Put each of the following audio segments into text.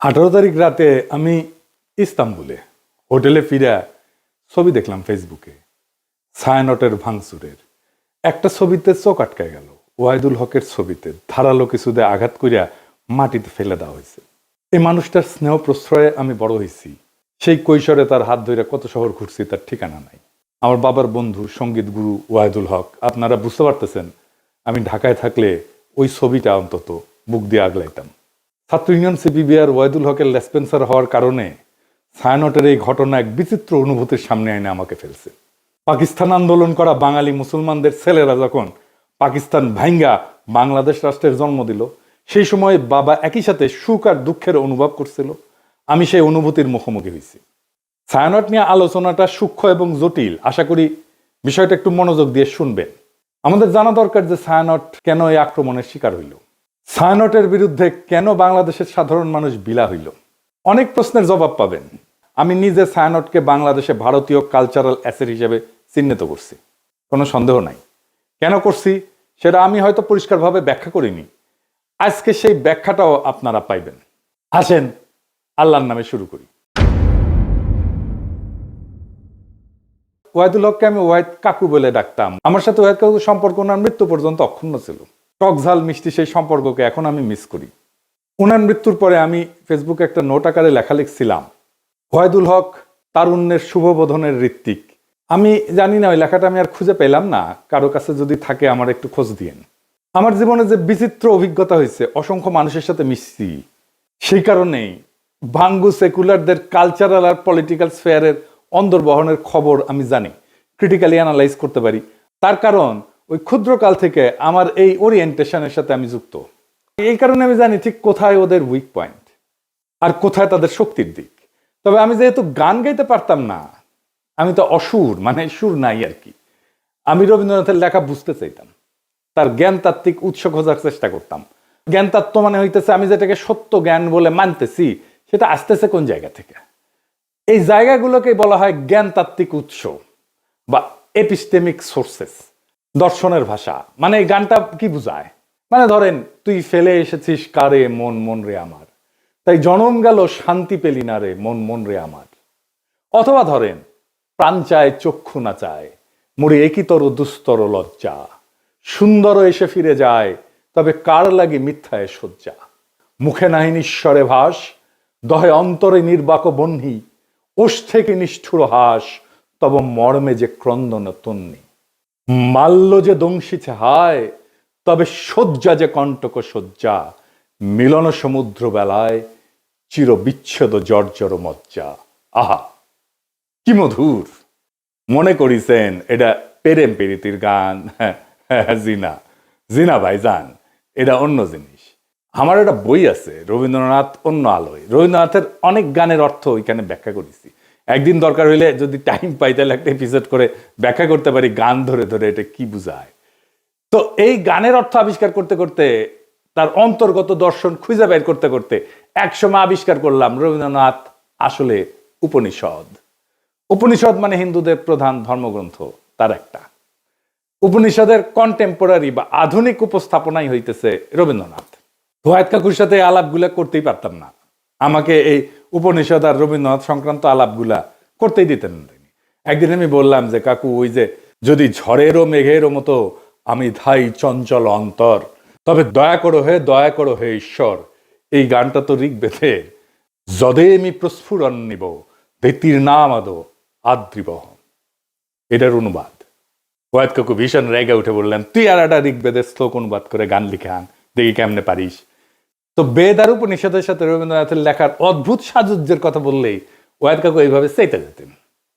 18 তারিখ রাতে আমি ইস্তাম্বুলে হোটেলে ফিরে ছবি দেখলাম ফেসবুকে ছায়ানটের ভাঙচুরের একটা ছবিতে চোখ আটকায় গেল। ওয়াহিদুল হকের ছবিতে ধারালো কিছুতে আঘাত করিয়া মাটিতে ফেলে দেওয়া হয়েছে। এই মানুষটার স্নেহ প্রশ্রয়ে আমি বড় হয়েছি। সেই কৈশোরে তার হাত ধরে কত শহর ঘুরছি তার ঠিকানা নাই। আমার বাবার বন্ধু সঙ্গীত গুরু ওয়াহিদুল হক, আপনারা বুঝতে পারতেছেন আমি ঢাকায় থাকলে ওই ছবিটা অন্তত বুক দিয়ে আগলাইতাম। ছাত্র ইউনিয়ন সিপিবিআর ওয়াহিদুল হকের লেসপেন্সার হওয়ার কারণে ছায়ানটের এই ঘটনা এক বিচিত্র অনুভূতির সামনে এনে আমাকে ফেলছে। পাকিস্তান আন্দোলন করা বাঙালি মুসলমানদের ছেলেরা যখন পাকিস্তান ভাঙ্গা বাংলাদেশ রাষ্ট্রের জন্ম দিল, সেই সময় বাবা একই সাথে সুখ আর দুঃখের অনুভব করছিল। আমি সেই অনুভূতির মুখোমুখি হয়েছি। ছায়ানট নিয়ে আলোচনাটা সূক্ষ্ম এবং জটিল, আশা করি বিষয়টা একটু মনোযোগ দিয়ে শুনবেন। আমাদের জানা দরকার যে ছায়ানট কেন এই আক্রমণের শিকার হইল, ছায়ানটের বিরুদ্ধে কেন বাংলাদেশের সাধারণ মানুষ বিলা হইল। অনেক প্রশ্নের জবাব পাবেন। আমি নিজে ছায়ানটকে বাংলাদেশে ভারতীয় কালচারাল অ্যাসেট হিসেবে চিহ্নিত করছি, কোনো সন্দেহ নাই। কেন করছি সেটা আমি হয়তো পরিষ্কারভাবে ব্যাখ্যা করিনি, আজকে সেই ব্যাখ্যাটাও আপনারা পাইবেন। আসেন আল্লাহর নামে শুরু করি। ওয়াহিদুল হককে আমি ওয়াহিদ কাকু বলে ডাকতাম। আমার সাথে ওয়াহিদ কাকুর সম্পর্ক ওনার মৃত্যু পর্যন্ত অক্ষুণ্ণ ছিল। টক ঝাল মিষ্টি সেই সম্পর্ককে এখন আমি মিস করি। ওনার মৃত্যুর পরে আমি ফেসবুকে একটা নোট আকারে লেখা লিখছিলাম, ওয়াহিদুল হক তারুণ্যের শুভবোধনের ঋত্বিক। আমি জানি না ওই লেখাটা আমি আর খুঁজে পেলাম না, কারো কাছে যদি থাকে আমার একটু খোঁজ দিয়েন। আমার জীবনে যে বিচিত্র অভিজ্ঞতা হয়েছে, অসংখ্য মানুষের সাথে মিশছি, সেই কারণেই ভাঙ্গু সেকুলারদের কালচারাল আর পলিটিক্যাল স্ফেয়ারের অন্দরবহনের খবর আমি জানি, ক্রিটিক্যালি অ্যানালাইজ করতে পারি। তার কারণ ওই ক্ষুদ্রকাল থেকে আমার এই ওরিয়েন্টেশনের সাথে আমি যুক্ত। এই কারণে আমি জানি ঠিক কোথায় ওদের উইক পয়েন্ট আর কোথায় তাদের শক্তির দিক। তবে আমি যেহেতু গান গাইতে পারতাম না, আমি তো অসুর, মানে সুর নাই আর কি, আমি রবীন্দ্রনাথের লেখা বুঝতে চাইতাম, তার জ্ঞানতাত্ত্বিক উৎস খোঁজার চেষ্টা করতাম। জ্ঞানতত্ত্ব মানে হইতেছে আমি যেটাকে সত্য জ্ঞান বলে মানতেছি সেটা আসতেছে কোন জায়গা থেকে। এই জায়গাগুলোকে বলা হয় জ্ঞানতাত্ত্বিক উৎস বা এপিস্টেমিক সোর্সেস, দর্শনের ভাষা। মানে এই গানটা কি বুঝায়, মানে ধরেন তুই ফেলে এসেছিস কারে মন মন রে আমার, তাই জনম গেল শান্তি পেলি না রে মন মন রে আমার। অথবা ধরেন প্রাণ চায় চক্ষু না চায়, মরি একিতর দুস্তর লজ্জা, সুন্দর এসে ফিরে যায় তবে কার লাগে মিথ্যায় শয্যা। মুখে নাহি নিঃস্বরে ভাস, দহে অন্তরে নির্বাক বহ্নি, ওষ থেকে নিষ্ঠুর হাস, তব মর্মে যে ক্রন্দন তন্নি। মাল্য যে দংশিছে হায়, তবে শয্যা যে কণ্টক শয্যা, মিলন সমুদ্র বেলায় চির বিচ্ছেদ জর্জর মজ্জা। আহা কি মধুর! মনে করিছেন এটা প্রেম প্রীতির গান? জিনা জিনা ভাইজান, এটা অন্য জিনিস। আমার একটা বই আছে রবীন্দ্রনাথ অন্য আলোয়, রবীন্দ্রনাথের অনেক গানের অর্থ ওইখানে ব্যাখ্যা করেছি। একদিন দরকার হইলে যদি টাইম পাই তাহলে একটা এপিসোড করে ব্যাখ্যা করতে পারি গান ধরে ধরে এটা কি বুঝায়। তো এই গানের অর্থ আবিষ্কার করতে করতে, তার অন্তর্গত দর্শন খুঁজে বের করতে করতে একসময় আবিষ্কার করলাম রবীন্দ্রনাথ আসলে উপনিষদ। উপনিষদ মানে হিন্দুদের প্রধান ধর্মগ্রন্থ, তার একটা। উপনিষদের কন্টেম্পোরারি বা আধুনিক উপস্থাপনাই হইতেছে রবীন্দ্রনাথ। ওয়াহিদ কাকুর সাথে আলাপগুলা করতেই পারতাম না, আমাকে এই উপনিষদ আর রবীন্দ্রনাথ সংক্রান্ত আলাপগুলা করতেই দিতেন না। একদিন আমি বললাম যে কাকু, ওই যে যদি ঝড়েরও মেঘেরও মতো আমি ধাই চঞ্চল অন্তর, তবে দয়া করো হে ঈশ্বর, এই গানটা তো ঋগ্বেদের। যদে আমি প্রস্ফুরণ নিব ধৃতির নাম আদো আদ্রিবহ, এটার অনুবাদ। ওয়াহিদ কাকু ভীষণ রেগে উঠে বললেন, তুই আর একটা ঋগ্বেদের শ্লোক অনুবাদ করে গান লিখে আন, দেখি কেমনে পারিস। তো বেদ আর উপনিষদের সাথে রবীন্দ্রনাথের লেখার অদ্ভুত সাজুজ্যের কথা বললেই ওয়াহিদ কাকু এইভাবে চেতে যেতেন।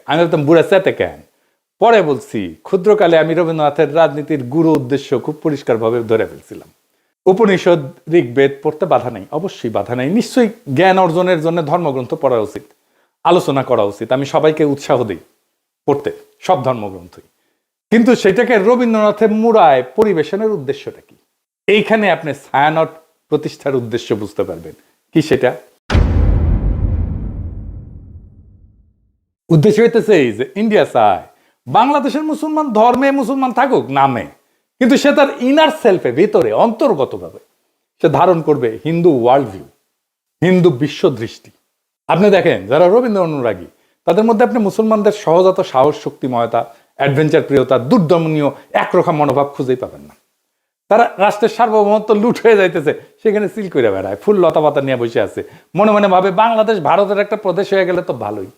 আমি বলতাম, বুড়া চেতে কেন? পরে বলছি, ক্ষুদ্রকালে আমি রবীন্দ্রনাথের রাজনীতির গুরু উদ্দেশ্য খুব পরিষ্কারভাবে ধরে ফেলছিলাম। উপনিষদ ঋগ্বেদ পড়তে বাধা নেই, অবশ্যই বাধা নেই, নিশ্চয়ই জ্ঞান অর্জনের জন্য ধর্মগ্রন্থ পড়া উচিত, আলোচনা করা উচিত। আমি সবাইকে উৎসাহ দিই পড়তে সব ধর্মগ্রন্থই, কিন্তু সেটাকে রবীন্দ্রনাথের মুড়ায় পরিবেশনের উদ্দেশ্যটা কি? এইখানে আপনি ছায়ানট প্রতিষ্ঠার উদ্দেশ্য বুঝতে পারবেন। কি সেটা? উদ্দেশ্য হইতেছে এই যে ইন্ডিয়া চায় বাংলাদেশের মুসলমান ধর্মে মুসলমান থাকুক নামে, কিন্তু সে তার ইনার সেলফে, ভিতরে অন্তর্গতভাবে সে ধারণ করবে হিন্দু ওয়ার্ল্ড ভিউ, হিন্দু বিশ্বদৃষ্টি। আপনি দেখেন যারা রবীন্দ্র অনুরাগী তাদের মধ্যে আপনি মুসলমানদের সহজাত সাহস, শক্তিময়তা, অ্যাডভেঞ্চার প্রিয়তা, দুর্দমনীয় একরোখা মনোভাব খুঁজেই পাবেন না। তারা রাষ্ট্রের সার্বভৌমত্ব লুট হয়ে যাইতেছে, সেখানে সিল করে বেড়ায়, ফুল লতা পাতা নিয়ে বসে আছে, মনে মনে ভাবে বাংলাদেশ ভারতের একটা প্রদেশ হয়ে গেলে তো ভালোই।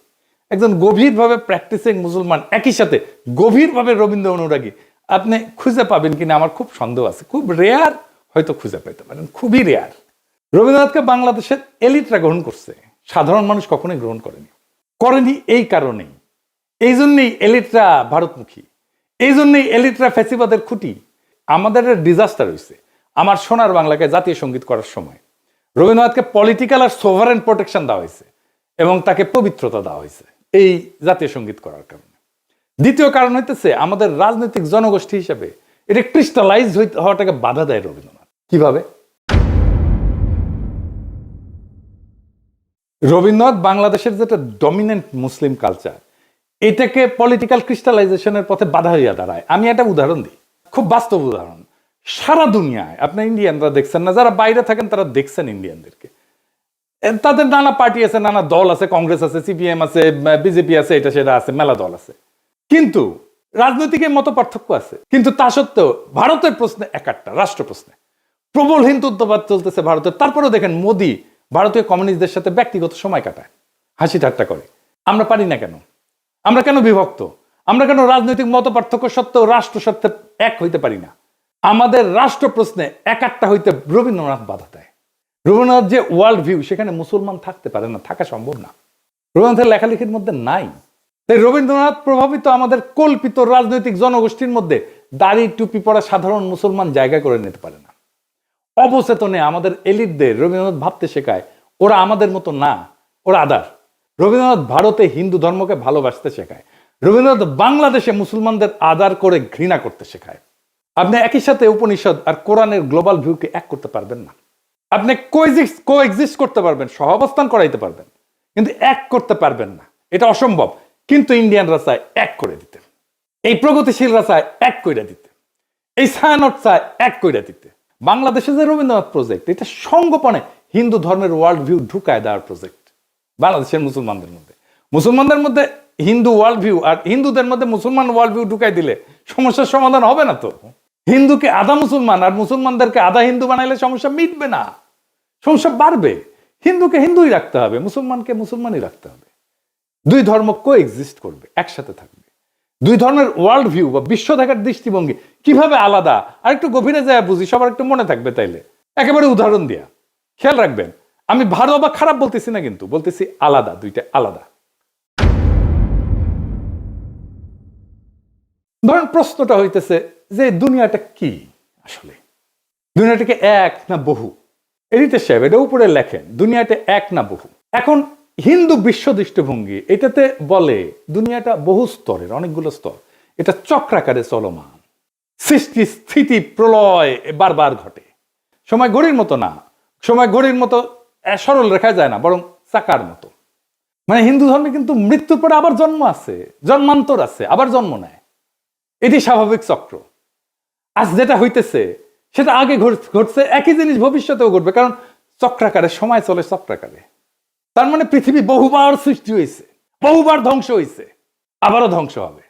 একজন গভীরভাবে প্র্যাকটিসিং মুসলমান একই সাথে গভীরভাবে রবীন্দ্র অনুরাগী আপনি খুঁজে পাবেন কিনা আমার খুব সন্দেহ আছে। খুব রেয়ার হয়তো খুঁজে পেতে পারেন, খুবই রেয়ার। রবীন্দ্রনাথকে বাংলাদেশের এলিটরা গ্রহণ করছে, সাধারণ মানুষ কখনোই গ্রহণ করেনি এই কারণেই। এই জন্যই এলিটরা ভারতমুখী, এই জন্যই এলিটরা ফ্যাসিবাদের খুঁটি। আমাদের ডিজাস্টার হয়েছে আমার সোনার বাংলাকে জাতীয় সঙ্গীত করার সময়। রবীন্দ্রনাথকে পলিটিক্যাল আর সোভারেন প্রোটেকশন দেওয়া হয়েছে এবং তাকে পবিত্রতা দেওয়া হয়েছে এই জাতীয় সঙ্গীত করার কারণে। দ্বিতীয় কারণ হইতেছে আমাদের রাজনৈতিক জনগোষ্ঠী হিসেবে এটা ক্রিস্টালাইজ হওয়াটাকে বাধা দেয় রবীন্দ্রনাথ। কিভাবে? রবীন্দ্রনাথ বাংলাদেশের যেটা ডমিনেন্ট মুসলিম কালচার, এটাকে পলিটিক্যাল ক্রিস্টালাইজেশনের পথে বাধা হইয়া দাঁড়ায়। আমি একটা উদাহরণ দিই, খুব বাস্তব উদাহরণ। সারা দুনিয়ায় আপনি ইন্ডিয়ানরা দেখছেন না, যারা বাইরে থাকেন তারা দেখছেন ইন্ডিয়ানদেরকে। তাদের নানা পার্টি আছে, নানা দল আছে, কংগ্রেস আছে, সিপিএম আছে, বিজেপি আছে, এটা সেটা আছে, মেলা দল আছে, কিন্তু রাজনৈতিক মত পার্থক্য আছে। কিন্তু তা সত্ত্বেও ভারতের প্রশ্নে একটা রাষ্ট্র প্রশ্নে প্রবল হিন্দুত্ববাদ চলতেছে ভারতের। তারপরেও দেখেন মোদি ভারতীয় কমিউনিস্টদের সাথে ব্যক্তিগত সময় কাটায়, হাসি ঠাট্টা করে। আমরা পারি না কেন? আমরা কেন বিভক্ত? আমরা কেন রাজনৈতিক মত পার্থক্য সত্ত্বেও রাষ্ট্র স্বার্থে এক হইতে পারি না? আমাদের রাষ্ট্র প্রশ্নে একটা হইতে রবীন্দ্রনাথ বাধা দেয়। রবীন্দ্রনাথ যে ওয়ার্ল্ড ভিউ, সেখানে মুসলমান থাকতে পারে না, থাকা সম্ভব না, রবীন্দ্রনাথের লেখালেখির মধ্যে নাই। তাই রবীন্দ্রনাথ প্রভাবিত আমাদের কল্পিত রাজনৈতিক জনগোষ্ঠীর মধ্যে দাড়ি টুপি পরা সাধারণ মুসলমান জায়গা করে নিতে পারে না। অবচেতনে আমাদের এলিটদের রবীন্দ্রনাথ ভাবতে শেখায় ওরা আমাদের মতো না, ওরা আদার। রবীন্দ্রনাথ ভারতে হিন্দু ধর্মকে ভালোবাসতে শেখায়, রবীন্দ্রনাথ বাংলাদেশে মুসলমানদের আদার করে ঘৃণা করতে শেখায়। আপনি একই সাথে উপনিষদ আর কোরআনের গ্লোবাল ভিউকে এক করতে পারবেন না। আপনি কোএক্সিস্ট করতে পারবেন, সহাবস্থান করাইতে পারবেন, কিন্তু এক করতে পারবেন না, এটা অসম্ভব। কিন্তু ইন্ডিয়ানরা চায় এক করে দিতে, এই প্রগতিশীলরা চায় এক করে দিতে, এই ছায়ানট চায় এক করে দিতে। বাংলাদেশে যে রবীন্দ্রনাথ প্রজেক্ট, এটা সঙ্গোপনে হিন্দু ধর্মের ওয়ার্ল্ড ভিউ ঢুকায় দেওয়ার প্রজেক্ট। বাংলাদেশের মুসলমানদের মধ্যে হিন্দু ওয়ার্ল্ড ভিউ আর হিন্দুদের মধ্যে মুসলমান ওয়ার্ল্ড ভিউ ঢুকাই দিলে সমস্যার সমাধান হবে না তো। হিন্দুকে আধা মুসলমান আর মুসলমানদেরকে আধা হিন্দু বানাইলে সমস্যা মিটবে না, সমস্যা বাড়বে। হিন্দুকে হিন্দুই রাখতে হবে, মুসলমানকে মুসলমানই রাখতে হবে। দুই ধর্ম কোএক্সিস্ট করবে, একসাথে থাকবে। দুই ধর্মের ওয়ার্ল্ড ভিউ বা বিশ্ব দেখার দৃষ্টিভঙ্গি কিভাবে আলাদা আর একটু গভীরে যায় বুঝি, সবার একটু মনে থাকবে। তাইলে একেবারে উদাহরণ দিয়া খেয়াল রাখবেন, আমি ভালো বা খারাপ বলতেছি না, কিন্তু বলতেছি আলাদা, দুইটা আলাদা। ধরেন প্রশ্নটা হইতেছে যে দুনিয়াটা কি আসলে, দুনিয়াটাকে এক না বহু? এডিটর সাহেব এটা উপরে লেখেন, দুনিয়াটা এক না বহু। এখন হিন্দু বিশ্ব দৃষ্টিভঙ্গি এটাতে বলে দুনিয়াটা বহু স্তরের, অনেকগুলো স্তর, এটা চক্রাকারে চলমান, সৃষ্টি স্থিতি প্রলয় বারবার ঘটে। সময় ঘড়ির মতো না, সময় ঘড়ির মতো সরল রেখায় যায় না, বরং চাকার মতো। মানে হিন্দু ধর্মে কিন্তু মৃত্যুর পরে আবার জন্ম আছে, জন্মান্তর আছে, আবার জন্ম নেয়, এটি স্বাভাবিক চক্র। আজ যেটা হইতেছে সেটা আগে ঘটছে, একই জিনিস ভবিষ্যতেও ঘটবে, কারণ চক্রাকারে সময় চলে চক্রাকারে। তার মানে পৃথিবী বহুবার সৃষ্টি হয়েছে, বহুবার ধ্বংস হয়েছে, আবারও ধ্বংস হবে।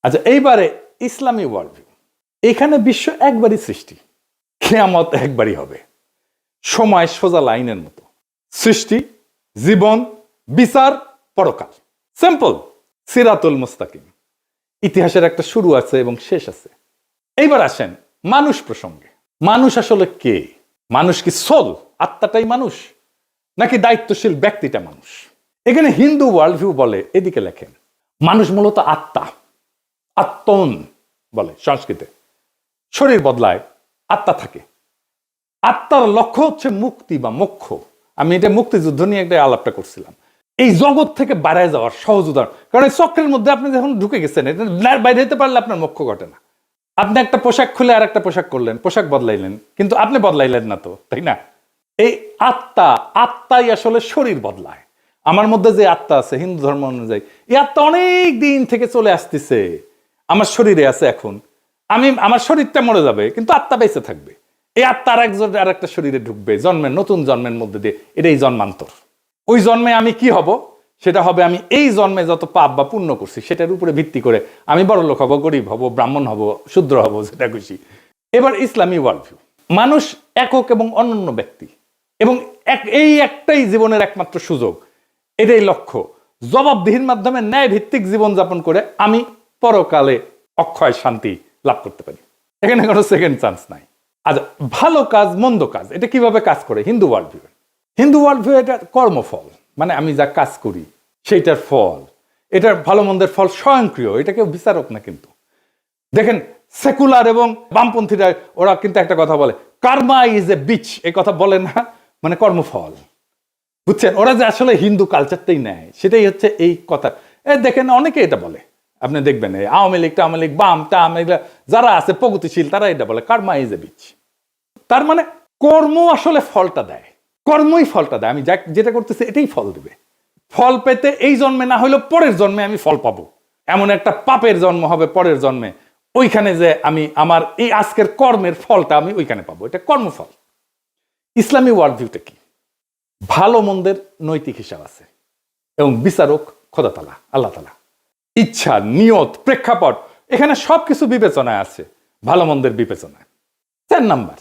আচ্ছা, এইবারে ইসলামী ওয়ার্ল্ড ভিউ, এখানে বিশ্ব একবারই সৃষ্টি, কিয়ামত একবারই হবে, সময় সোজা লাইনের মতো, সৃষ্টি, জীবন, বিচার, পরকাল, সিম্পল, সিরাতুল মুস্তাকিম। ইতিহাসের একটা শুরু আছে এবং শেষ আছে। এইবার আসেন মানুষ প্রসঙ্গে। মানুষ আসলে কে? মানুষ কি সোল, আত্মাটাই মানুষ, নাকি দায়িত্বশীল ব্যক্তিটা মানুষ? এখানে হিন্দু ওয়ার্ল্ড ভিউ বলে, এদিকে লেখেন, মানুষ মূলত আত্মা, আত্মন বলে সংস্কৃতে। শরীর বদলায়, আত্মা থাকে। আত্মার লক্ষ্য হচ্ছে মুক্তি বা মোক্ষ। আমি এটা মুক্তিযুদ্ধ নিয়ে একটা আলাপটা করছিলাম। এই জগৎ থেকে বাইরে যাওয়ার সহজ উদাহরণ, কারণ এই চক্রের মধ্যে আপনি যখন ঢুকে গেছেন, এটা বাইরে হতে পারলে আপনার মোক্ষ ঘটে না। আপনি একটা পোশাক খুলে আর একটা পোশাক করলেন, পোশাক বদলাইলেন, কিন্তু আপনি বদলাইলেন না তো, তাই না? এই আত্মাই আসলে শরীর বদলায়। আমার মধ্যে যে আত্মা আছে হিন্দু ধর্ম অনুযায়ী, এই আত্মা অনেক দিন থেকে চলে আসতেছে, আমার শরীরে আছে। এখন আমার শরীরটা মরে যাবে, কিন্তু আত্মা বেঁচে থাকবে। এই আত্মার একজন আর একটা শরীরে ঢুকবে, জন্মের নতুন জন্মের মধ্যে দিয়ে, এটাই জন্মান্তর। ওই জন্মে আমি কি হব, সেটা হবে আমি এই জন্মে যত পাপ বা পুণ্য করছি সেটার উপরে ভিত্তি করে আমি বড় লোক হব, গরিব হব, ব্রাহ্মণ হব, শূদ্র হব, যেটা খুশি। এবার ইসলামী ওয়ার্ল্ড ভিউ, মানুষ একক এবং অনন্য ব্যক্তি, এবং এই একটাই জীবনের একমাত্র সুযোগ, এটাই লক্ষ্য। জবাবদিহির মাধ্যমে ন্যায় ভিত্তিক জীবনযাপন করে আমি পরকালে অক্ষয় শান্তি লাভ করতে পারি। এখানে কোনো সেকেন্ড চান্স নাই। আচ্ছা, ভালো কাজ মন্দ কাজ এটা কিভাবে কাজ করে Hindu world view? Hindu world view এটা কর্মফল, মানে আমি যা কাজ করি সেইটার ফল, এটার ভালো মন্দের ফল স্বয়ংক্রিয়, এটা কেউ বিচারক না। কিন্তু দেখেন সেকুলার এবং বামপন্থীরা ওরা কিন্তু একটা কথা বলে, কার্মা ইজ এ বিচ, এই কথা বলে না, মানে কর্মফল, বুঝছেন? ওরা যে আসলে হিন্দু কালচারটাই নেয়, সেটাই হচ্ছে এই কথা। দেখেন অনেকে এটা বলে, আপনি দেখবেন আওয়ামী লীগ টাওয়ামী লীগ বাম টাম এগুলা যারা আছে প্রগতিশীল তারা এটা বলে কার্মা ইজ এ বিচ। তার মানে কর্ম আসলে ফলটা দেয়, কর্মই ফলটা দেয়। আমি যেটা করতেছি এটাই ফল দিবে। ফল পেতে এই জন্মে না হলেও পরের জন্মে আমি ফল পাবো। এমন একটা পাপের জন্ম হবে পরের জন্মে, ওইখানে যে আমি আমার এই আজকের কর্মের ফলটা আমি ওইখানে পাবো, এটা কর্মফল। ইসলামী ওয়ার্ল্ড ভিউটা কি? ভালো মন্দের নৈতিক হিসাব আছে এবং বিচারক খোদা তাআলা, আল্লাহ তাআলা। ইচ্ছা, নিয়ত, প্রেক্ষাপট, এখানে সবকিছু বিবেচনায় আছে, ভালো মন্দের বিবেচনায়। 4 নাম্বার,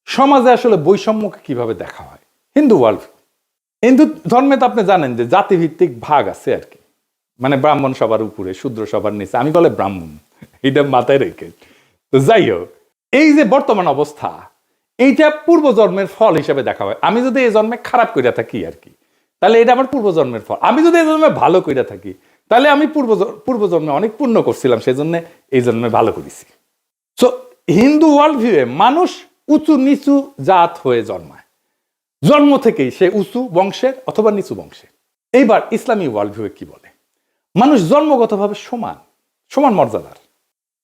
সমাজে আসলে বৈষম্যকে কিভাবে দেখা হয় হিন্দু ওয়ার্ল্ড ভিউ। হিন্দু ধর্মে তো আপনি জানেন যে জাতিভিত্তিক ভাগ আছে আর কি, মানে ব্রাহ্মণ সবার উপরে, শূদ্র সবার নিচে, আমি বলে ব্রাহ্মণ, এটা মাথায় রেখে। তো যাই হোক, এই যে বর্তমান অবস্থা, এইটা পূর্বজন্মের ফল হিসেবে দেখা হয়। আমি যদি এই জন্মে খারাপ কইরা থাকি আর কি, তাহলে এটা আমার পূর্বজন্মের ফল। আমি যদি এই জন্মে ভালো কইরা থাকি, তাহলে আমি পূর্বজন্মে অনেক পুণ্য করছিলাম, সেই জন্য এই জন্মে ভালো করেছি। সো হিন্দু ওয়ার্ল্ড ভিউয়ে মানুষ উঁচু নিচু জাত হয়ে জন্মায়, জন্ম থেকেই সে উঁচু বংশের অথবা নিচু বংশের। এইবার ইসলামী ওয়ার্ল্ড ভিউয়ে কি বলে? মানুষ জন্মগতভাবে সমান, সমান মর্যাদার।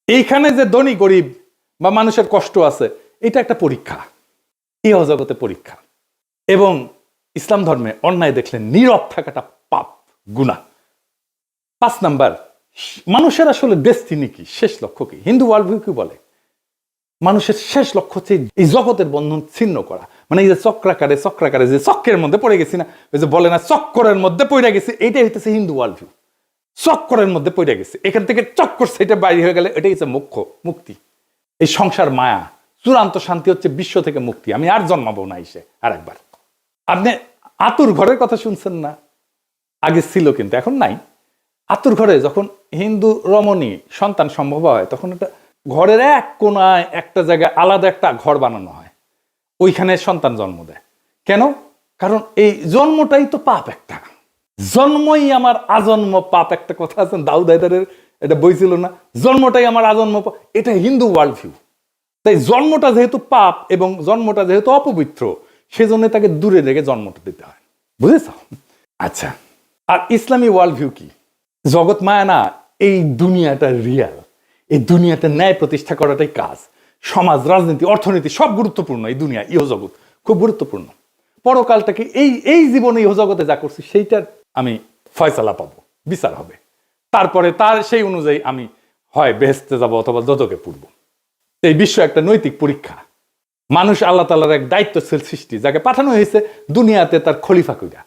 এইখানে যে ধনী গরিব বা মানুষের কষ্ট আছে, এটা একটা পরীক্ষা, ইহ জগতে পরীক্ষা। এবং ইসলাম ধর্মে অন্যায় দেখলে নীরব থাকাটা পাপ, গুনাহ। 5 নাম্বার, মানুষের আসলে ডেস্টিনি কি, শেষ লক্ষ্য কি? হিন্দু ওয়ার্ল্ড ভিউ কি বলে? মানুষের শেষ লক্ষ্য হচ্ছে এই জগতের বন্ধন ছিন্ন করা। মানে এই যে চক্রাকারে যে চক্রের মধ্যে পড়ে গেছি না, ওই যে বলে না চক্করের মধ্যে পড়ে গেছি, এইটাই হইতেছে হিন্দু ওয়ার্ল্ড ভিউ। চক্করের মধ্যে পড়ে গেছে, এখান থেকে চক্কর সেটা বাইরে হয়ে গেলে এটাই হচ্ছে মোক্ষ, মুক্তি। এই সংসার মায়া, চূড়ান্ত শান্তি হচ্ছে বিশ্ব থেকে মুক্তি। আমি আর জন্মাবো না এসে আর একবার। আপনি আতুর ঘরের কথা শুনছেন না? আগে ছিল কিন্তু এখন নাই। আতুর ঘরে যখন হিন্দু রমণী সন্তান সম্ভব হয়, তখন একটা ঘরের এক কোনায় একটা জায়গায় আলাদা একটা ঘর বানানো হয়, ওইখানে সন্তান জন্ম দেয়। কেন? কারণ এই জন্মটাই তো পাপ একটা, জন্মই আমার আজন্ম পাপ, একটা কথা আছে দাউদ হায়দারের, এটা বই ছিল না, জন্মটাই আমার আজন্ম পাপ। এটা হিন্দু ওয়ার্ল্ড ভিউ। তাই জন্মটা যেহেতু পাপ এবং জন্মটা যেহেতু অপবিত্র, সেজন্য তাকে দূরে রেখে জন্মটা দিতে হয়। বুঝেছ? আচ্ছা, আর ইসলামী ওয়ার্ল্ড ভিউ কি? জগৎ মায়া না, এই দুনিয়াটা রিয়াল, এই দুনিয়াতে ন্যায় প্রতিষ্ঠা করাটাই কাজ। সমাজ, রাজনীতি, অর্থনীতি সব গুরুত্বপূর্ণ, এই দুনিয়া ইহজগৎ খুব গুরুত্বপূর্ণ। পরকালটাকে এই জীবনে ইহজগতে যা করছি সেইটার আমি ফয়সালা পাবো, বিচার হবে। তারপরে তার সেই অনুযায়ী আমি হয় বেহেশতে যাব অথবা দোজখে পড়ব। এই বিশ্ব একটা নৈতিক পরীক্ষা। মানুষ আল্লাহ তাআলার এক দায়িত্বশীল সৃষ্টি, যাকে পাঠানো হয়েছে দুনিয়াতে তার খলিফা কইরা।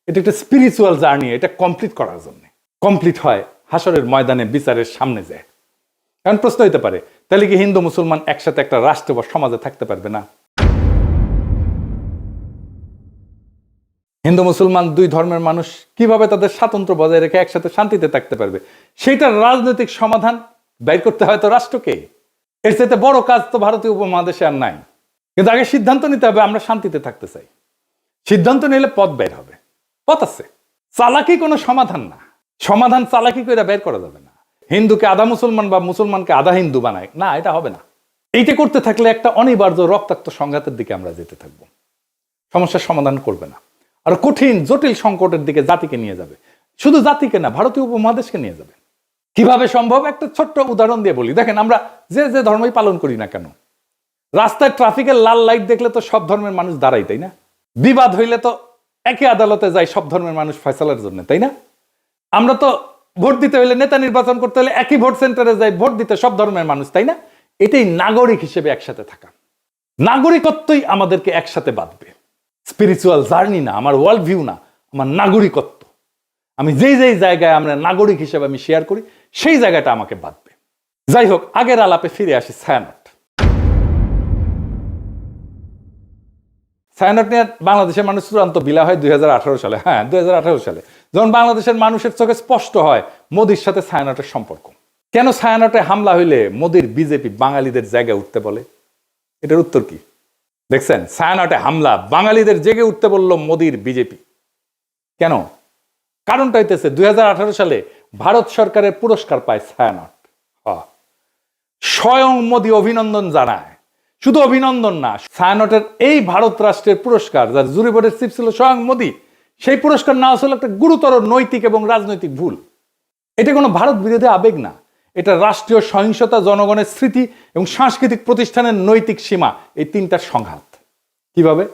এটা একটা স্পিরিচুয়াল জার্নি, এটা কমপ্লিট করার জন্য। কমপ্লিট হয় হাসরের ময়দানে, বিচারের সামনে যায়। কারণ প্রশ্ন হইতে পারে, তাহলে কি হিন্দু মুসলমান একসাথে একটা রাষ্ট্র বা সমাজে থাকতে পারবে না? হিন্দু মুসলমান দুই ধর্মের মানুষ কিভাবে তাদের স্বাতন্ত্র্য বজায় রেখে একসাথে শান্তিতে থাকতে পারবে? সেটার রাজনৈতিক সমাধান বের করতে হয় তো রাষ্ট্রকে। এর চাইতে বড় কাজ তো ভারতীয় উপমহাদেশে আর নাই। কিন্তু আগে সিদ্ধান্ত নিতে হবে, আমরা শান্তিতে থাকতে চাই। সিদ্ধান্ত নিলে পথ বের হবে, পথ আছে। চালাকি কোনো সমাধান না, সমাধান চালাকি করে বের করা যাবে না। হিন্দুকে আধা মুসলমান বা মুসলমানকে আধা হিন্দু বানায় না, এটা হবে না। এইটা করতে থাকলে একটা অনিবার্য রক্তাক্ত সংঘাতের দিকে আমরা যেতে থাকবো, সমস্যার সমাধান করবে না, আর কঠিন জটিল সংকটের দিকে জাতিকে নিয়ে যাবে। শুধু জাতিকে না, ভারতীয় উপমহাদেশকে নিয়ে যাবে। কিভাবে সম্ভব? একটা ছোট্ট উদাহরণ দিয়ে বলি। দেখেন, আমরা যে ধর্মই পালন করি না কেন, রাস্তায় ট্রাফিকের লাল লাইট দেখলে তো সব ধর্মের মানুষ দাঁড়াই, তাই না? বিবাদ হইলে তো একই আদালতে যায় সব ধর্মের মানুষ ফয়সালার জন্য, তাই না? আমরা তো ভোট দিতে হইলে, নেতা নির্বাচন করতে হলে একই ভোট সেন্টারে যাই ভোট দিতে সব ধর্মের মানুষ, তাই না? এটাই নাগরিক হিসেবে একসাথে থাকা। নাগরিকত্বই আমাদেরকে একসাথে বাঁধবে। স্পিরিচুয়াল জার্নি না, আমার ওয়ার্ল্ড ভিউ না, আমার নাগরিকত্ব। আমি যেই যেই জায়গায় আমরা নাগরিক হিসেবে আমি শেয়ার করি, সেই জায়গাটা আমাকে বাঁধবে। যাই হোক, আগের আলাপে ফিরে আসি। ছায়ানট নিয়ে বাংলাদেশের মানুষ চূড়ান্ত বিলা হয় 2018 সালে। হ্যাঁ, 2018 সালে যখন বাংলাদেশের মানুষের চোখে স্পষ্ট হয় মোদির সাথে ছায়ানটের সম্পর্ক। কেন ছায়ানটে হামলা হইলে মোদির বিজেপি বাঙালিদের জায়গায় উঠতে বলে? এটার উত্তর কি দেখছেন? ছায়ানটে হামলা, বাঙালিদের জেগে উঠতে বলল মোদির বিজেপি। কেন? কারণটা হইতেছে 2018 সালে ভারত সরকারের পুরস্কার পায় ছায়ানট। স্বয়ং মোদি অভিনন্দন জানায়। শুধু অভিনন্দন না, ছায়ানটের এই ভারত রাষ্ট্রের পুরস্কার, যার জুরি বোর্ডের চিফ ছিল স্বয়ং মোদি, সেই পুরস্কার নেওয়া ছিল একটা গুরুতর নৈতিক এবং রাজনৈতিক ভুল। এটা কোনো ভারত বিরোধী আবেগ না, এটা রাষ্ট্রীয় সহিংসতা, জনগণের স্মৃতি এবং সাংস্কৃতিক প্রতিষ্ঠানের নৈতিক সীমা, এই তিনটার সংঘাত। কিভাবে?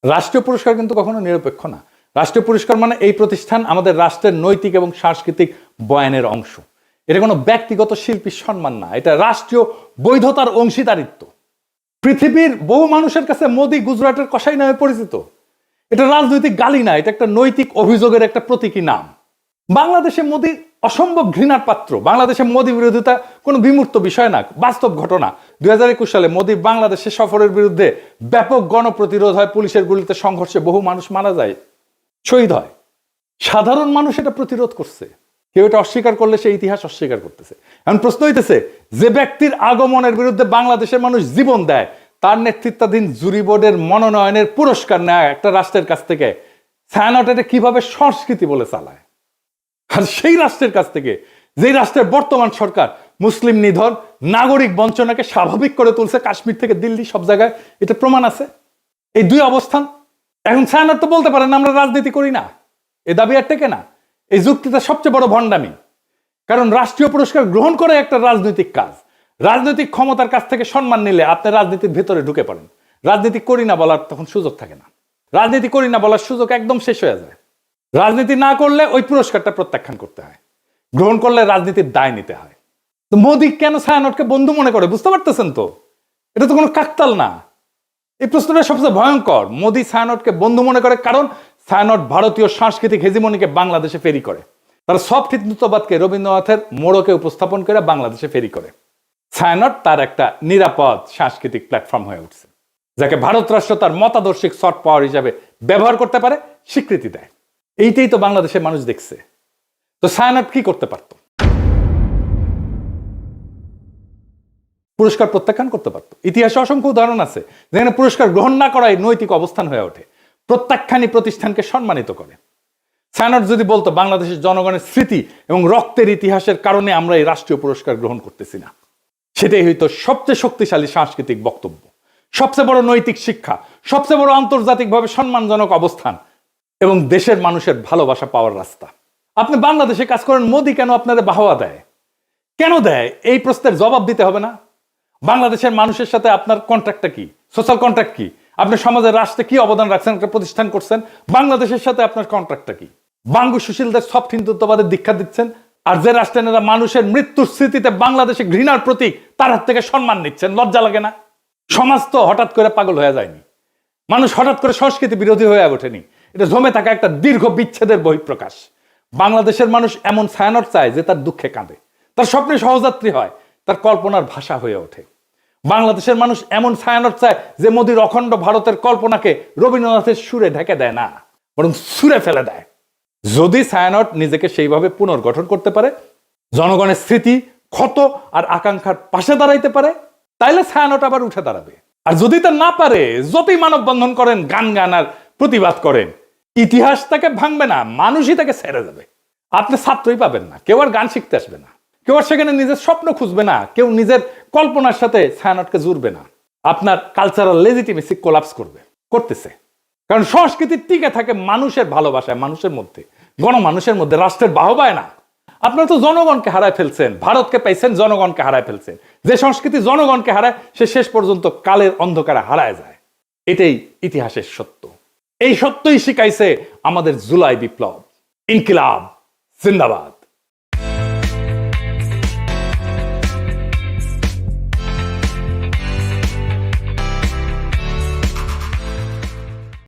রাষ্ট্রীয় পুরস্কার কিন্তু কখনো নিরপেক্ষ না। রাষ্ট্রীয় পুরস্কার মানে এই প্রতিষ্ঠান আমাদের রাষ্ট্রের নৈতিক এবং সাংস্কৃতিক বয়ানের অংশ। এটা কোনো ব্যক্তিগত শিল্পীর সম্মান না, এটা রাষ্ট্রীয় বৈধতার অংশীদারিত্ব। পৃথিবীর বহু মানুষের কাছে মোদি গুজরাটের কসাই নামে পরিচিত। এটা রাজনৈতিক গালি না, এটা একটা নৈতিক অভিযোগের একটা প্রতীকী নাম। বাংলাদেশে মোদি অসম্ভব ঘৃণার পাত্র। বাংলাদেশে মোদি বিরোধিতা কোনো বিমূর্ত বিষয় না, বাস্তব ঘটনা। 2021 সালে মোদি বাংলাদেশে সফরের বিরুদ্ধে ব্যাপক গণপ্রতিরোধ হয়, পুলিশের গুলিতে সংঘর্ষে বহু মানুষ মারা যায়, শহীদ হয়। সাধারণ মানুষ এটা প্রতিরোধ করছে। কেউ এটা অস্বীকার করলে সে ইতিহাস অস্বীকার করতেছে। এখন প্রশ্ন হইতেছে, যে ব্যক্তির আগমনের বিরুদ্ধে বাংলাদেশের মানুষ জীবন দেয়, তার নেতৃত্বাধীন জুরি বোর্ডের মনোনয়নের পুরস্কার নেয় একটা রাষ্ট্রের কাছ থেকে, ছায়ানট এটা কিভাবে সংস্কৃতি বলে চালায়? আর সেই রাষ্ট্রের কাছ থেকে, যেই রাষ্ট্রের বর্তমান সরকার মুসলিম নিধন, নাগরিক বঞ্চনাকে স্বাভাবিক করে তুলছে, কাশ্মীর থেকে দিল্লি সব জায়গায় এটা প্রমাণ আছে। এই দুই অবস্থান। এখন ছায়ানট তো বলতে পারেন আমরা রাজনীতি করি না, এ দাবি আর টেকে না। এই যুক্তিটা সবচেয়ে বড় ভণ্ডামি। কারণ রাষ্ট্রীয় পুরস্কার গ্রহণ করে একটা রাজনৈতিক কাজ। রাজনৈতিক ক্ষমতার কাছ থেকে সম্মান নিলে আপনি রাজনীতির ভেতরে ঢুকে পড়েন। রাজনীতি করি না বলার তখন সুযোগ থাকে না। রাজনীতি করি না বলার সুযোগ একদম শেষ হয়ে যায়। রাজনীতি না করলে ওই পুরস্কারটা প্রত্যাখ্যান করতে হয়, গ্রহণ করলে রাজনীতির দায় নিতে হয়। তো মোদি কেন ছায়ানটকে বন্ধু মনে করে বুঝতে পারতেছেন তো? এটা তো কোনো কাকতাল না। এই প্রশ্নটা সবচেয়ে ভয়ঙ্কর। মোদি ছায়ানটকে বন্ধু মনে করে কারণ ছায়ানট ভারতীয় সাংস্কৃতিক হেজিমনিকে বাংলাদেশে ফেরি করে। তারা সফট হিন্দুত্ববাদকে রবীন্দ্রনাথের মোড়কে উপস্থাপন করে বাংলাদেশে ফেরি করে। ছায়ানট তার একটা নিরাপদ সাংস্কৃতিক প্ল্যাটফর্ম হয়ে উঠছে, যাকে ভারত রাষ্ট্র তার মতাদর্শিক সফট পাওয়ার হিসাবে ব্যবহার করতে পারে, স্বীকৃতি দেয়। এইটাই তো বাংলাদেশের মানুষ দেখছে। তো ছায়ানট কি করতে পারত? পুরস্কার প্রত্যাখ্যান করতে পারত। ইতিহাসে অসংখ্য উদাহরণ আছে যেখানে পুরস্কার গ্রহণ না করাই নৈতিক অবস্থান হয়ে ওঠে, প্রত্যাখ্যানই প্রতিষ্ঠানকে সম্মানিত করে। ছায়ানট যদি বলতো বাংলাদেশের জনগণের স্মৃতি এবং রক্তের ইতিহাসের কারণে আমরা এই রাষ্ট্রীয় পুরস্কার গ্রহণ করতেছি না, সেটাই হইতো সবচেয়ে শক্তিশালী সাংস্কৃতিক বক্তব্য, সবচেয়ে বড় নৈতিক শিক্ষা, সবচেয়ে বড় আন্তর্জাতিকভাবে সম্মানজনক অবস্থান এবং দেশের মানুষের ভালোবাসা পাওয়ার রাস্তা। আপনি বাংলাদেশে কাজ করেন, মোদি কেন আপনাদের বাহবা দেয়? কেন দেয়? এই প্রশ্নের জবাব দিতে হবে না? বাংলাদেশের মানুষের সাথে আপনার কন্ট্রাক্টটা কি? সোশ্যাল কন্ট্রাক্ট কি? আপনি সমাজের রাষ্ট্রে কি অবদান রাখছেন, একটা প্রতিষ্ঠান করছেন, বাংলাদেশের সাথে আপনার কন্ট্রাক্টটা কি? বাঙ্গু সুশীলদের সফট হিন্দুত্ববাদের দীক্ষা দিচ্ছেন, আর যে রাষ্ট্রেরা মানুষের মৃত্যুর স্মৃতিতে বাংলাদেশে ঘৃণার প্রতীক, তার হাত থেকে সম্মান নিচ্ছেন। লজ্জা লাগে না? সমাজ তো হঠাৎ করে পাগল হয়ে যায়নি, মানুষ হঠাৎ করে সংস্কৃতি বিরোধী হয়ে ওঠেনি। এটা জমে থাকা একটা দীর্ঘ বিচ্ছেদের বহিঃপ্রকাশ। বাংলাদেশের মানুষ এমন ছায়ানট চায় যে তার দুঃখে কাঁদে, তার স্বপ্নে সহযাত্রী হয়, তার কল্পনার ভাষা হয়ে ওঠে। বাংলাদেশের মানুষ এমন ছায়ানট চায় যে মোদির অখণ্ড ভারতের কল্পনাকে রবীন্দ্রনাথের সুরে ঢেকে দেয় না, বরং সুরে ফেলে দেয়। যদি ছায়ানট নিজেকে সেইভাবে পুনর্গঠন করতে পারে, জনগণের স্মৃতি, ক্ষত আর আকাঙ্ক্ষার পাশে দাঁড়াইতে পারে, তাইলে ছায়ানট আবার উঠে দাঁড়াবে। আর যদি তা না পারে, যতই মানববন্ধন করেন, গান আর প্রতিবাদ করেন, ইতিহাস তাকে ভাঙবে না, মানুষই তাকে ছেড়ে যাবে। আপনি ছাত্রই পাবেন না, কেউ আর গান শিখতে আসবে না, কেউ আর সেখানে নিজের স্বপ্ন খুঁজবে না, কেউ নিজের কল্পনার সাথে ছায়ানটকে জুড়বে না। আপনার কালচারাল লেজিটিমেসি কোলাপস করতেছে। কারণ সংস্কৃতি টিকে থাকে মানুষের ভালোবাসায়, মানুষের মধ্যে, গণমানুষের মধ্যে, রাষ্ট্রের বাহবায় না। আপনারা তো জনগণকে হারায় ফেলছেন, ভারতকে পাইছেন, জনগণকে হারায় ফেলছেন। যে সংস্কৃতি জনগণকে হারায়, সে শেষ পর্যন্ত কালের অন্ধকারে হারায় যায়। এটাই ইতিহাসের সত্য। এই সত্যই শিখাইছে আমাদের জুলাই বিপ্লব। ইনকিলাব জিন্দাবাদ।